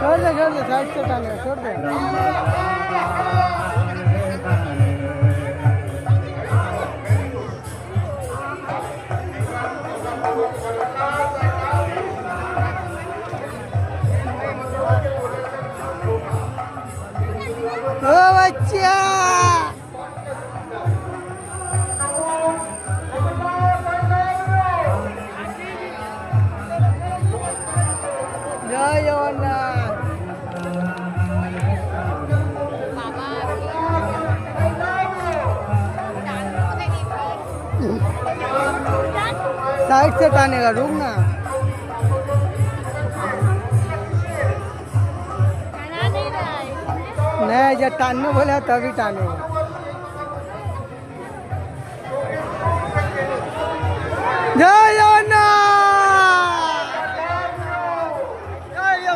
छोड़ दे साइड से टांगे छोड़ दे। ओ बच्चा जय जगन्नाथ। साइड से टानेगा रुक ना। नहीं जब टानने बोले तभी टानेगा। जय Jagannath.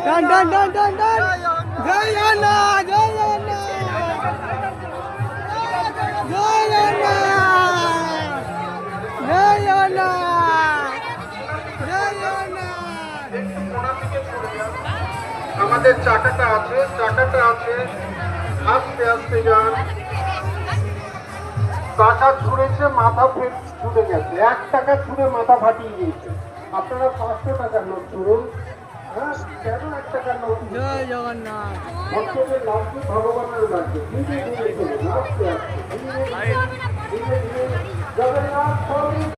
Done done done done done. जय जगन्नाथ जय जगन्नाथ जय जगन्नाथ जय जगन्नाथ जय जगन्नाथ। আমাদের চাকাটা আছে আস্তে আস্তে যান। টাকা ছুঁড়েছে মাথা ছুটে গেছে, 1 টাকা ছুঁড়ে মাথা ফাটিয়ে গিয়েছে। আপনারা 500 টাকার নোট ছুড়ুন। হ্যাঁ কেন 1 টাকার নোট? জয় জগন্নাথ। ভক্তদের লাগবে ভগবানের লাগবে। ধীরে ধীরে চলুন, আস্তে আস্তে ধীরে ধীরে জগন্নাথ।